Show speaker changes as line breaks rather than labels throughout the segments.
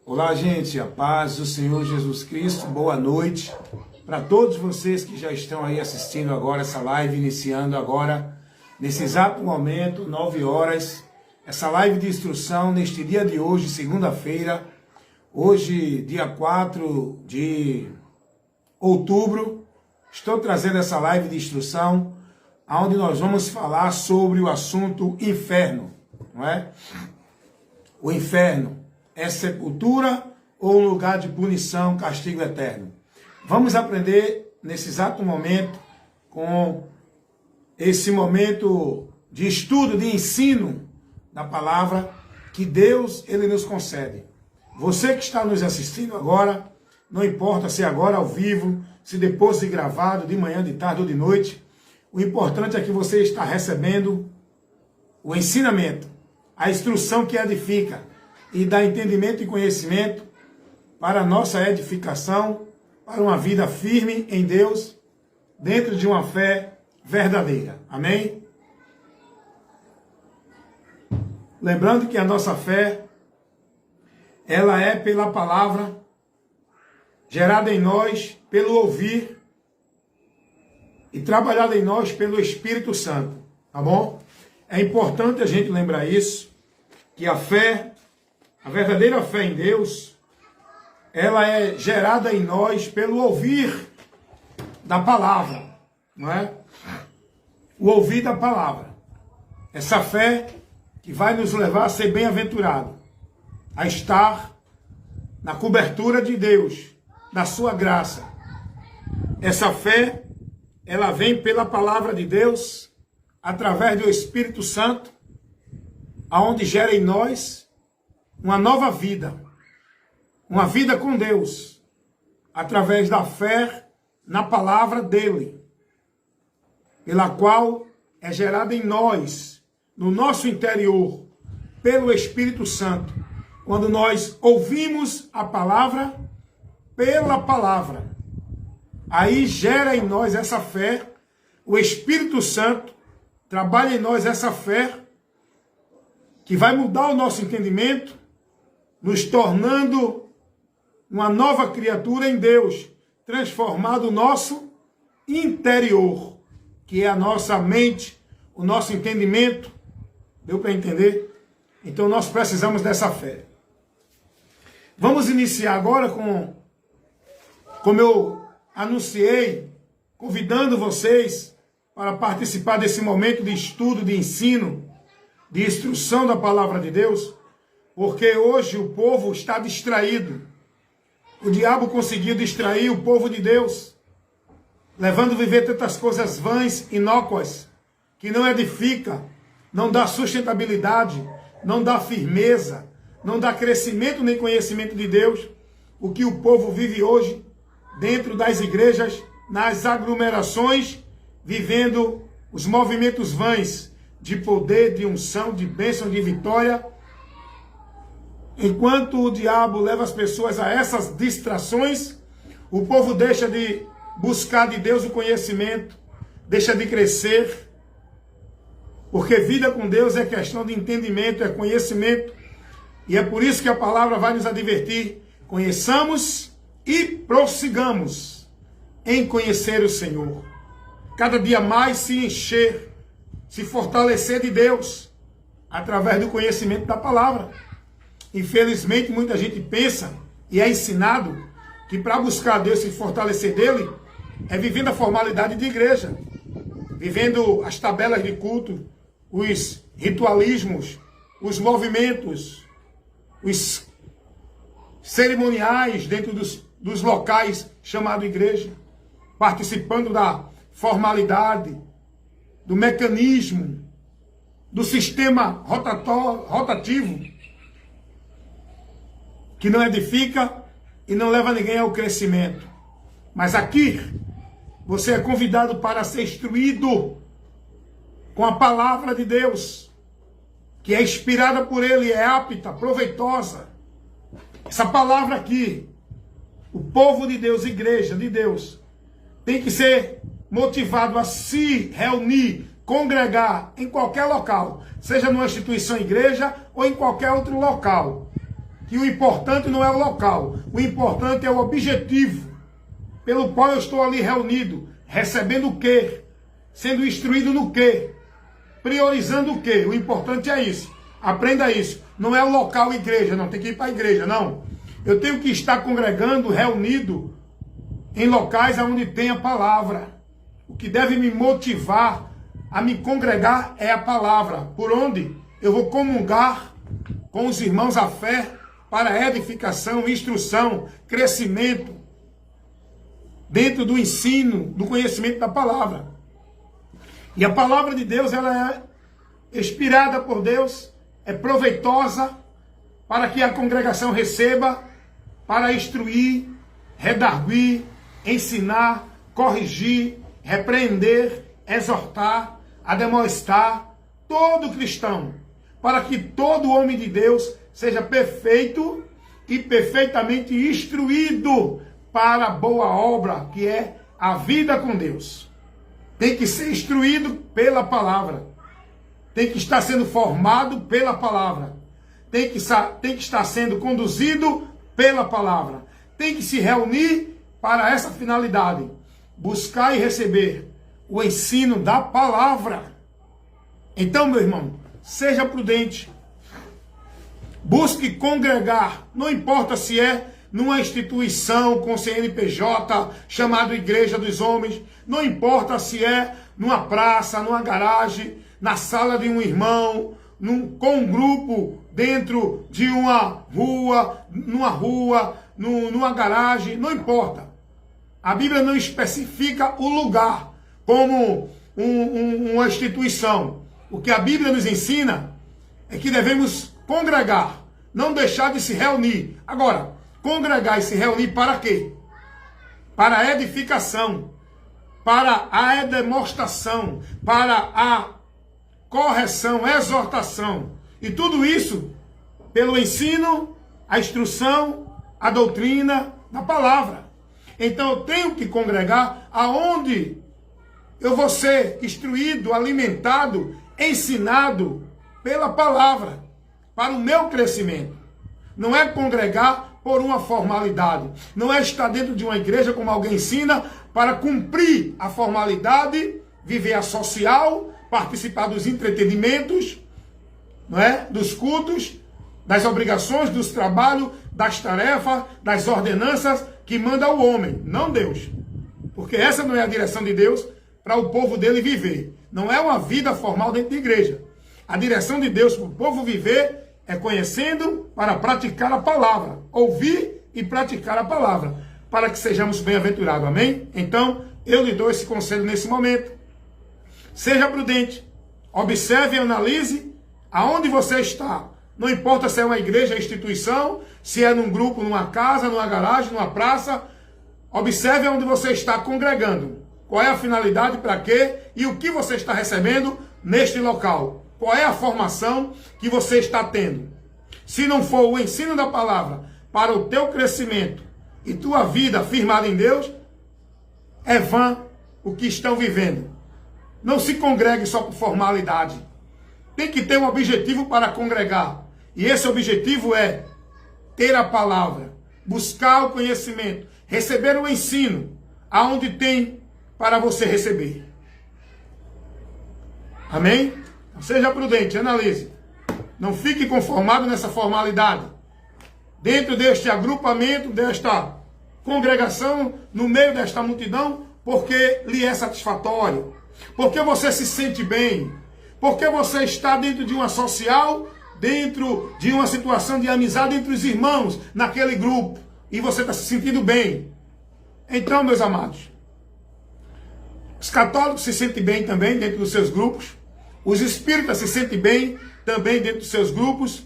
Olá, gente, a paz do Senhor Jesus Cristo, boa noite para todos vocês que já estão aí assistindo agora essa live, iniciando agora, nesse exato momento, 9 horas, essa live de instrução neste dia de hoje, segunda-feira, hoje, dia 4 de outubro, estou trazendo essa live de instrução, onde nós vamos falar sobre o assunto inferno, não é? O inferno é sepultura ou um lugar de punição, castigo eterno? Vamos aprender nesse exato momento, com esse momento de estudo, de ensino da palavra, que Deus ele nos concede. Você que está nos assistindo agora, não importa se agora ao vivo, se depois de gravado, de manhã, de tarde ou de noite, o importante é que você está recebendo o ensinamento, a instrução que edifica, e dá entendimento e conhecimento para a nossa edificação, para uma vida firme em Deus, dentro de uma fé verdadeira. Amém? Lembrando que a nossa fé, ela é pela palavra, gerada em nós pelo ouvir e trabalhada em nós pelo Espírito Santo. Tá bom? É importante a gente lembrar isso, que a fé, a verdadeira fé em Deus, ela é gerada em nós pelo ouvir da palavra, não é? O ouvir da palavra. Essa fé que vai nos levar a ser bem-aventurado, a estar na cobertura de Deus, da sua graça. Essa fé, ela vem pela palavra de Deus, através do Espírito Santo, aonde gera em nós uma nova vida, uma vida com Deus, através da fé na palavra dele, pela qual é gerada em nós, no nosso interior, pelo Espírito Santo, quando nós ouvimos a palavra, pela palavra, aí gera em nós essa fé, o Espírito Santo trabalha em nós essa fé, que vai mudar o nosso entendimento, nos tornando uma nova criatura em Deus, transformado o nosso interior, que é a nossa mente, o nosso entendimento. Deu para entender? Então nós precisamos dessa fé. Vamos iniciar agora como eu anunciei, convidando vocês para participar desse momento de estudo, de ensino, de instrução da palavra de Deus, porque hoje o povo está distraído. O diabo conseguiu distrair o povo de Deus, levando a viver tantas coisas vãs, inócuas, que não edifica, não dá sustentabilidade, não dá firmeza, não dá crescimento nem conhecimento de Deus. O que o povo vive hoje dentro das igrejas, nas aglomerações, vivendo os movimentos vãs de poder, de unção, de bênção, de vitória. Enquanto o diabo leva as pessoas a essas distrações, o povo deixa de buscar de Deus o conhecimento, deixa de crescer, porque vida com Deus é questão de entendimento, é conhecimento, e é por isso que a palavra vai nos advertir: conheçamos e prossigamos em conhecer o Senhor. Cada dia mais se encher, se fortalecer de Deus, através do conhecimento da palavra. Infelizmente, muita gente pensa e é ensinado que para buscar Deus e se fortalecer dele, é vivendo a formalidade de igreja, vivendo as tabelas de culto, os ritualismos, os movimentos, os cerimoniais dentro dos locais chamados igreja, participando da formalidade, do mecanismo, do sistema rotativo, que não edifica e não leva ninguém ao crescimento. Mas aqui, você é convidado para ser instruído com a palavra de Deus, que é inspirada por ele, é apta, proveitosa. Essa palavra aqui, o povo de Deus, igreja de Deus, tem que ser motivado a se reunir, congregar em qualquer local, seja numa instituição igreja ou em qualquer outro local, que o importante não é o local, o importante é o objetivo pelo qual eu estou ali reunido, recebendo o quê? Sendo instruído no quê? Priorizando o quê? O importante é isso. Aprenda isso. Não é o local igreja, não. Tem que ir para a igreja, não. Eu tenho que estar congregando, reunido em locais onde tem a palavra. O que deve me motivar a me congregar é a palavra. Por onde eu vou comungar com os irmãos a fé para edificação, instrução, crescimento, dentro do ensino, do conhecimento da palavra. E a palavra de Deus, ela é inspirada por Deus, é proveitosa para que a congregação receba, para instruir, redarguir, ensinar, corrigir, repreender, exortar, admoestar todo cristão, para que todo homem de Deus seja perfeito e perfeitamente instruído para a boa obra, que é a vida com Deus. Tem que ser instruído pela palavra. Tem que estar sendo formado pela palavra. Tem que estar sendo conduzido pela palavra. Tem que se reunir para essa finalidade. Buscar e receber o ensino da palavra. Então, meu irmão, seja prudente. Busque congregar. Não importa se é numa instituição com CNPJ, chamado Igreja dos Homens, não importa se é numa praça, numa garagem, na sala de um irmão, com um grupo dentro de uma rua, numa garagem, não importa. A Bíblia não especifica o lugar como uma instituição. O que a Bíblia nos ensina é que devemos congregar, não deixar de se reunir. Agora, congregar e se reunir para quê? Para a edificação, para a demonstração, para a correção, exortação. E tudo isso pelo ensino, a instrução, a doutrina da palavra. Então eu tenho que congregar aonde eu vou ser instruído, alimentado, ensinado pela palavra, para o meu crescimento. Não é congregar por uma formalidade. Não é estar dentro de uma igreja, como alguém ensina, para cumprir a formalidade, viver a social, participar dos entretenimentos, não é? Dos cultos, das obrigações, dos trabalhos, das tarefas, das ordenanças que manda o homem, não Deus. Porque essa não é a direção de Deus para o povo dele viver. Não é uma vida formal dentro da igreja. A direção de Deus para o povo viver é conhecendo para praticar a palavra. Ouvir e praticar a palavra. Para que sejamos bem-aventurados. Amém? Então, eu lhe dou esse conselho nesse momento. Seja prudente. Observe e analise aonde você está. Não importa se é uma igreja, instituição, se é num grupo, numa casa, numa garagem, numa praça. Observe onde você está congregando. Qual é a finalidade, para quê? E o que você está recebendo neste local. Qual é a formação que você está tendo? Se não for o ensino da palavra para o teu crescimento e tua vida firmada em Deus, é vã o que estão vivendo. Não se congregue só por formalidade. Tem que ter um objetivo para congregar. E esse objetivo é ter a palavra, buscar o conhecimento, receber o ensino, aonde tem para você receber. Amém? Seja prudente, analise. Não fique conformado nessa formalidade. Dentro deste agrupamento, desta congregação, no meio desta multidão, porque lhe é satisfatório. Porque você se sente bem. Porque você está dentro de uma social, dentro de uma situação de amizade entre os irmãos, naquele grupo. E você está se sentindo bem. Então, meus amados, os católicos se sentem bem também dentro dos seus grupos. Os espíritas se sentem bem também dentro dos seus grupos.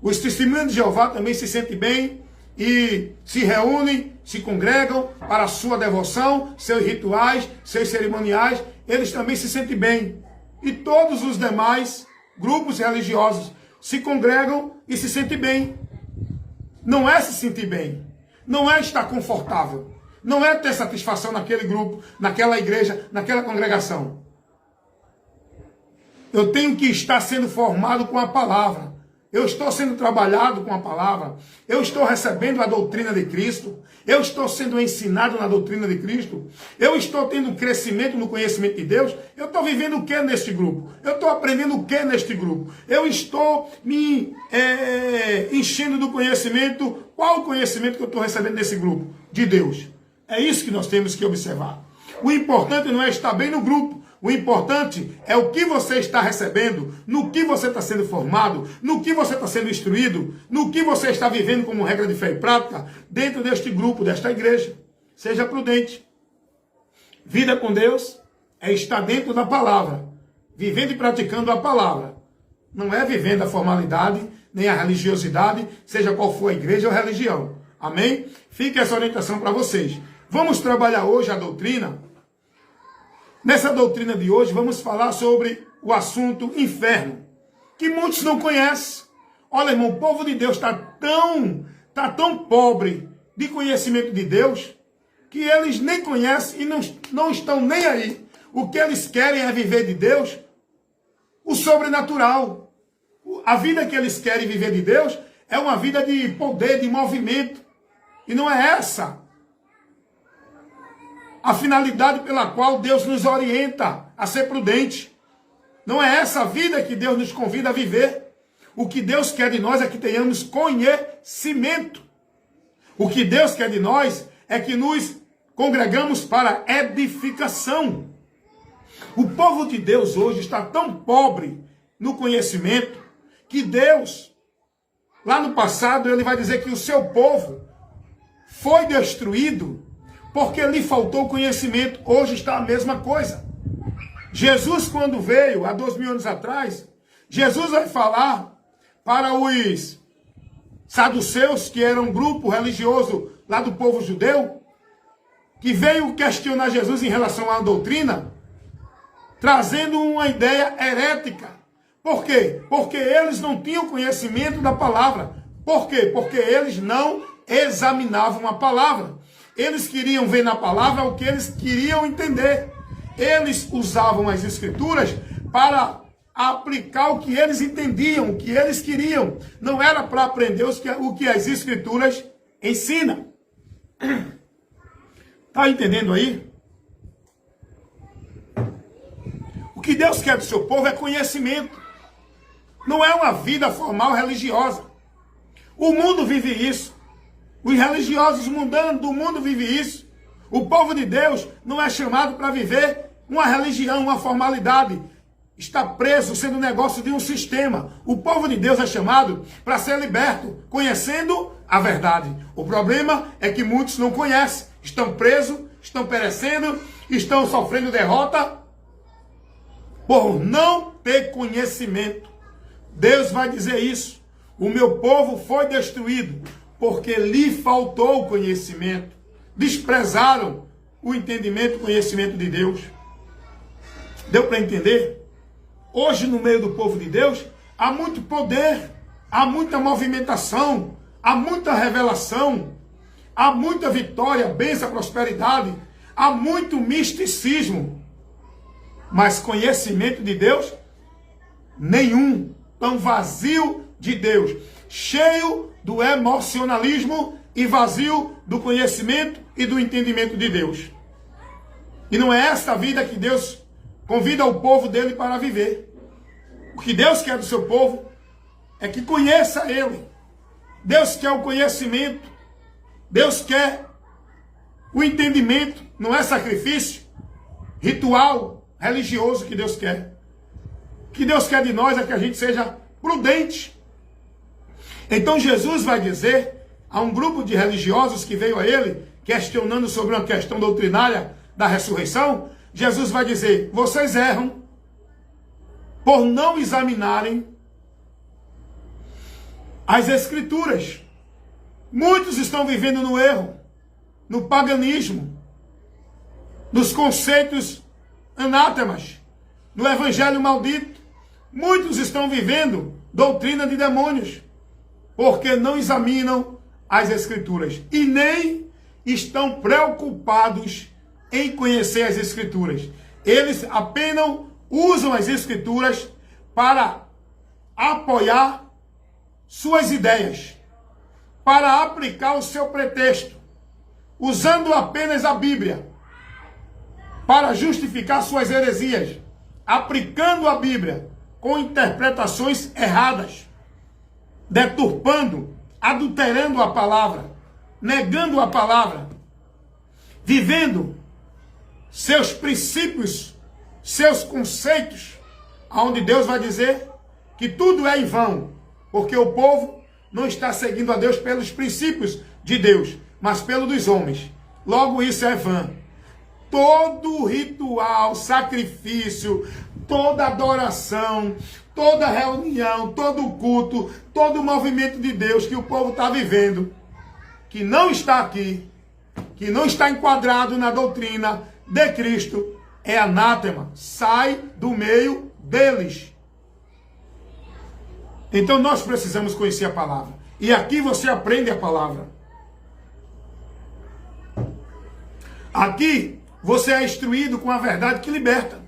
Os testemunhos de Jeová também se sentem bem e se reúnem, se congregam para a sua devoção, seus rituais, seus cerimoniais. Eles também se sentem bem. E todos os demais grupos religiosos se congregam e se sentem bem. Não é se sentir bem. Não é estar confortável. Não é ter satisfação naquele grupo, naquela igreja, naquela congregação. Eu tenho que estar sendo formado com a palavra. Eu estou sendo trabalhado com a palavra? Eu estou recebendo a doutrina de Cristo? Eu estou sendo ensinado na doutrina de Cristo? Eu estou tendo crescimento no conhecimento de Deus? Eu estou vivendo o que neste grupo? Eu estou aprendendo o que neste grupo? Eu estou me enchendo do conhecimento? Qual o conhecimento que eu estou recebendo desse grupo? De Deus. É isso que nós temos que observar. O importante não é estar bem no grupo. O importante é o que você está recebendo, no que você está sendo formado, no que você está sendo instruído, no que você está vivendo como regra de fé e prática dentro deste grupo, desta igreja. Seja prudente. Vida com Deus é estar dentro da palavra, vivendo e praticando a palavra. Não é vivendo a formalidade, nem a religiosidade, seja qual for a igreja ou religião. Amém? Fica essa orientação para vocês. Vamos trabalhar hoje a doutrina. Nessa doutrina de hoje, vamos falar sobre o assunto inferno, que muitos não conhecem. Olha, irmão, o povo de Deus está tão pobre de conhecimento de Deus, que eles nem conhecem e não estão nem aí. O que eles querem é viver de Deus, o sobrenatural. A vida que eles querem viver de Deus é uma vida de poder, de movimento. E não é essa a finalidade pela qual Deus nos orienta a ser prudente. Não é essa a vida que Deus nos convida a viver. O que Deus quer de nós é que tenhamos conhecimento. O que Deus quer de nós é que nos congregamos para edificação. O povo de Deus hoje está tão pobre no conhecimento que Deus, lá no passado, ele vai dizer que o seu povo foi destruído porque lhe faltou conhecimento. Hoje está a mesma coisa. Jesus, quando veio, há 2000 anos atrás, Jesus vai falar para os saduceus, que eram um grupo religioso lá do povo judeu, que veio questionar Jesus em relação à doutrina, trazendo uma ideia herética. Por quê? Porque eles não tinham conhecimento da palavra. Por quê? Porque eles não examinavam a palavra. Eles queriam ver na palavra o que eles queriam entender. Eles usavam as escrituras para aplicar o que eles entendiam, o que eles queriam. Não era para aprender o que as escrituras ensinam. Está entendendo aí? O que Deus quer do seu povo é conhecimento. Não é uma vida formal religiosa. O mundo vive isso. Os religiosos mundanos do mundo vivem isso. O povo de Deus não é chamado para viver uma religião, uma formalidade. Está preso, sendo negócio de um sistema. O povo de Deus é chamado para ser liberto, conhecendo a verdade. O problema é que muitos não conhecem. Estão presos, estão perecendo, estão sofrendo derrota por não ter conhecimento. Deus vai dizer isso. O meu povo foi destruído porque lhe faltou o conhecimento. Desprezaram o entendimento, o conhecimento de Deus. Deu para entender? Hoje, no meio do povo de Deus, há muito poder, há muita movimentação, há muita revelação, há muita vitória, bênção, prosperidade, há muito misticismo. Mas conhecimento de Deus, nenhum. Tão vazio de Deus, cheio do emocionalismo e vazio do conhecimento e do entendimento de Deus. E não é esta a vida que Deus convida o povo dele para viver. O que Deus quer do seu povo é que conheça Ele. Deus quer o conhecimento. Deus quer o entendimento. Não é sacrifício, ritual, religioso que Deus quer. O que Deus quer de nós é que a gente seja prudente. Então Jesus vai dizer a um grupo de religiosos que veio a ele, questionando sobre uma questão doutrinária da ressurreição, Jesus vai dizer: vocês erram por não examinarem as escrituras. Muitos estão vivendo no erro, no paganismo, nos conceitos anátemas, no evangelho maldito. Muitos estão vivendo doutrina de demônios, porque não examinam as escrituras e nem estão preocupados em conhecer as escrituras. Eles apenas usam as escrituras para apoiar suas ideias, para aplicar o seu pretexto, usando apenas a Bíblia, para justificar suas heresias, aplicando a Bíblia com interpretações erradas, deturpando, adulterando a palavra, negando a palavra, vivendo seus princípios, seus conceitos, onde Deus vai dizer que tudo é em vão, porque o povo não está seguindo a Deus pelos princípios de Deus, mas pelo dos homens. Logo isso é vã. Todo ritual, sacrifício, toda adoração, toda reunião, todo culto, todo movimento de Deus que o povo está vivendo, que não está aqui, que não está enquadrado na doutrina de Cristo, é anátema. Sai do meio deles. Então nós precisamos conhecer a palavra. E aqui você aprende a palavra. Aqui você é instruído com a verdade que liberta.